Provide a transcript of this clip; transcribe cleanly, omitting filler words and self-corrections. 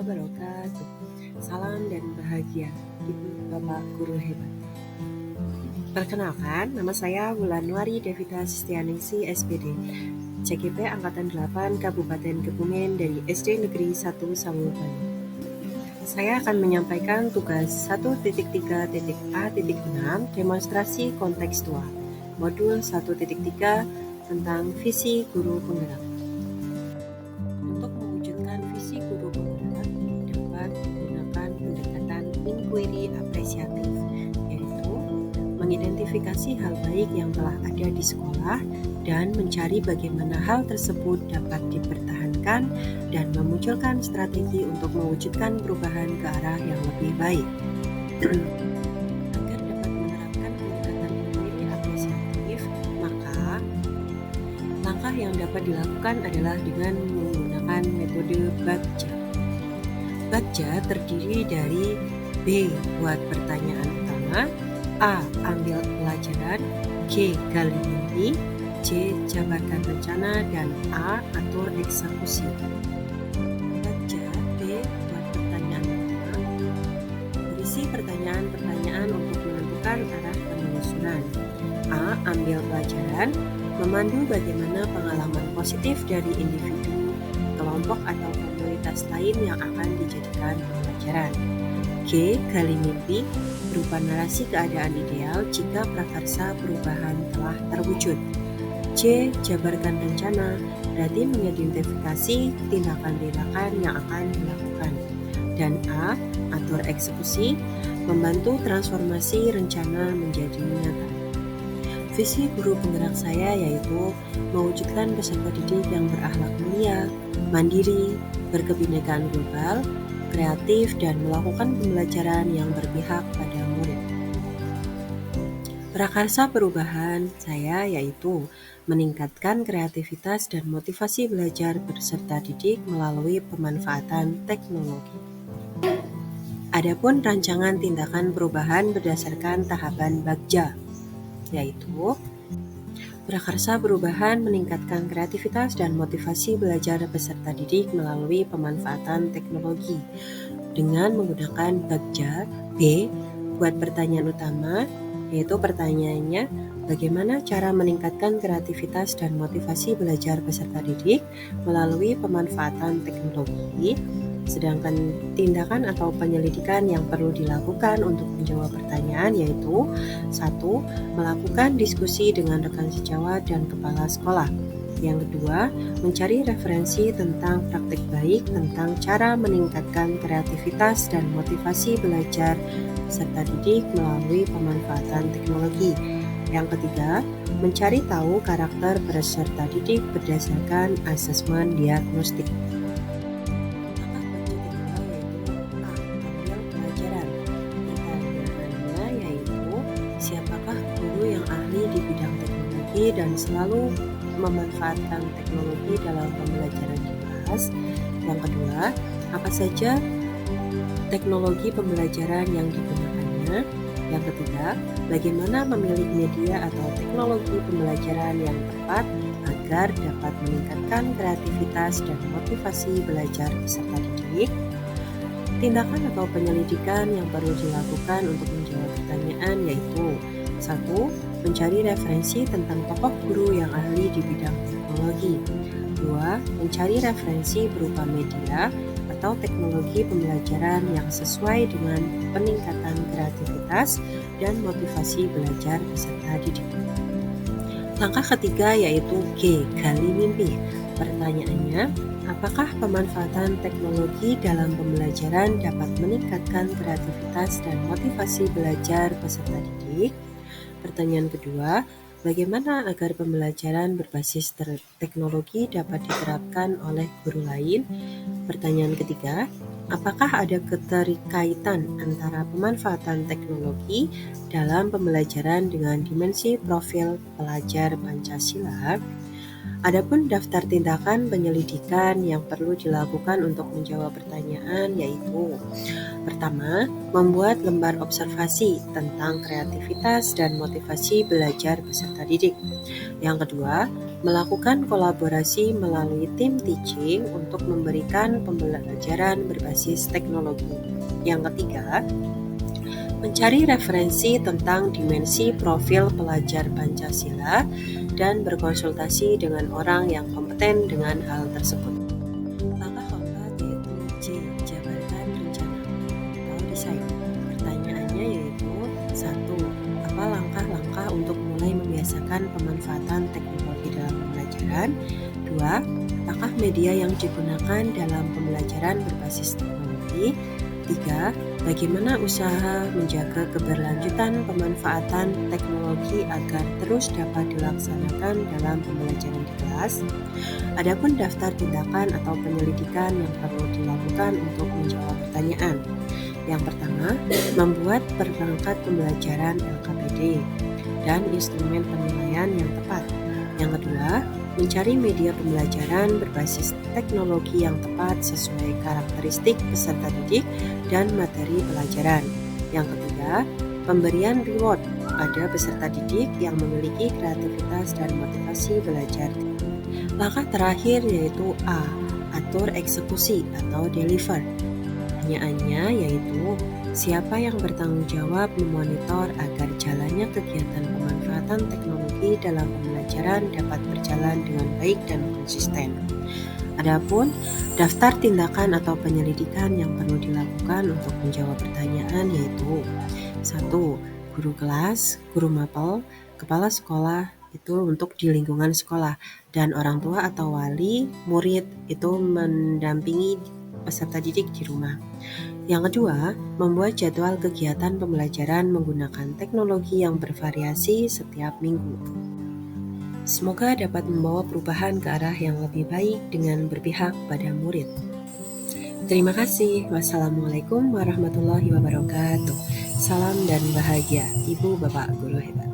wabarakatuh. Salam dan bahagia, Ibu Bapak Guru hebat. Perkenalkan, nama saya Wulanwari Devita Sistianingsi SPD, CGP Angkatan 8 Kabupaten Kebumen dari SD Negeri 1 Sanggupan. Saya akan menyampaikan tugas 1.3.A.6 demonstrasi kontekstual, modul 1.3 tentang visi guru penggerak. Untuk mewujudkan visi guru penggerak dapat menggunakan pendekatan inquiry apresiatif, yaitu mengidentifikasi hal baik yang telah ada di sekolah dan mencari bagaimana hal tersebut dapat dipertahankan dan memunculkan strategi untuk mewujudkan perubahan ke arah yang lebih baik. Agar dapat menerapkan pendekatan inquiry apresiatif, maka langkah yang dapat dilakukan adalah dengan menggunakan metode Bagja. Bagja terdiri dari B. Buat pertanyaan utama, A. Ambil pelajaran, G. Gali mimpi, C. Jabarkan rencana, dan A. Atur eksekusi. Bagja B. Buat pertanyaan utama, berisi pertanyaan-pertanyaan untuk menentukan arah penelusuran. A. Ambil pelajaran, memandu bagaimana pengalaman positif dari individu, kelompok atau komunitas lain yang akan dijadikan pembelajaran. G. Gali mimpi, berupa narasi keadaan ideal jika prakarsa perubahan telah terwujud. C. Jabarkan rencana, berarti mengidentifikasi tindakan-tindakan yang akan dilakukan. Dan A. Atur eksekusi, membantu transformasi rencana menjadi nyata. Visi guru penggerak saya yaitu mewujudkan peserta didik yang berakhlak mulia, mandiri, berkebinekaan global, kreatif, dan melakukan pembelajaran yang berpihak pada murid. Prakarsa perubahan saya yaitu meningkatkan kreativitas dan motivasi belajar peserta didik melalui pemanfaatan teknologi. Adapun rancangan tindakan perubahan berdasarkan tahapan Bagja, yaitu prakarsa perubahan meningkatkan kreativitas dan motivasi belajar peserta didik melalui pemanfaatan teknologi dengan menggunakan Bagja. B. Buat pertanyaan utama, yaitu pertanyaannya bagaimana cara meningkatkan kreativitas dan motivasi belajar peserta didik melalui pemanfaatan teknologi. Sedangkan tindakan atau penyelidikan yang perlu dilakukan untuk menjawab pertanyaan yaitu 1. Melakukan diskusi dengan rekan sejawat dan kepala sekolah. Yang kedua, mencari referensi tentang praktik baik tentang cara meningkatkan kreativitas dan motivasi belajar peserta didik melalui pemanfaatan teknologi. Yang ketiga, mencari tahu karakter peserta didik berdasarkan asesmen diagnostik. Siapakah guru yang ahli di bidang teknologi dan selalu memanfaatkan teknologi dalam pembelajaran di kelas? Yang kedua, apa saja teknologi pembelajaran yang digunakannya? Yang ketiga, bagaimana memilih media atau teknologi pembelajaran yang tepat agar dapat meningkatkan kreativitas dan motivasi belajar peserta didik? Tindakan atau penyelidikan yang perlu dilakukan untuk menjawab pertanyaan yaitu 1. Mencari referensi tentang tokoh guru yang ahli di bidang teknologi. 2. Mencari referensi berupa media atau teknologi pembelajaran yang sesuai dengan peningkatan kreativitas dan motivasi belajar peserta didik. Langkah ketiga yaitu G. Gali mimpi. Pertanyaannya, apakah pemanfaatan teknologi dalam pembelajaran dapat meningkatkan kreativitas dan motivasi belajar peserta didik? Pertanyaan kedua, bagaimana agar pembelajaran berbasis teknologi dapat diterapkan oleh guru lain? Pertanyaan ketiga, apakah ada keterkaitan antara pemanfaatan teknologi dalam pembelajaran dengan dimensi profil pelajar Pancasila? Adapun daftar tindakan penyelidikan yang perlu dilakukan untuk menjawab pertanyaan yaitu pertama, membuat lembar observasi tentang kreativitas dan motivasi belajar peserta didik. Yang kedua, Melakukan kolaborasi melalui tim teaching untuk memberikan pembelajaran berbasis teknologi. Yang ketiga, mencari referensi tentang dimensi profil pelajar Pancasila dan berkonsultasi dengan orang yang kompeten dengan hal tersebut. Langkah keempat yaitu C. Jabarkan rencana atau desain. Pertanyaannya yaitu 1. Apa langkah-langkah untuk mulai membiasakan pemanfaatan teknologi dalam pembelajaran? 2. Apakah media yang digunakan dalam pembelajaran berbasis teknologi? 3. Bagaimana usaha menjaga keberlanjutan pemanfaatan teknologi agar terus dapat dilaksanakan dalam pembelajaran di kelas? Adapun daftar tindakan atau penyelidikan yang perlu dilakukan untuk menjawab pertanyaan. Yang pertama, membuat perangkat pembelajaran LKPD dan instrumen penilaian yang tepat. Yang kedua, mencari media pembelajaran berbasis teknologi yang tepat sesuai karakteristik peserta didik dan materi pelajaran. Yang ketiga, pemberian reward pada peserta didik yang memiliki kreativitas dan motivasi belajar. Langkah terakhir yaitu A. Atur eksekusi atau deliver. Pertanyaannya yaitu, siapa yang bertanggung jawab memonitor agar jalannya kegiatan pemanfaatan teknologi dalam pembelajaran dapat berjalan dengan baik dan konsisten. Adapun daftar tindakan atau penyelidikan yang perlu dilakukan untuk menjawab pertanyaan yaitu 1. Guru kelas, guru mapel, kepala sekolah itu untuk di lingkungan sekolah, dan orang tua atau wali murid itu mendampingi peserta didik di rumah. Yang kedua, membuat jadwal kegiatan pembelajaran menggunakan teknologi yang bervariasi setiap minggu. Semoga dapat membawa perubahan ke arah yang lebih baik dengan berpihak pada murid. Terima kasih. Wassalamualaikum warahmatullahi wabarakatuh. Salam dan bahagia, Ibu Bapak Guru Hebat.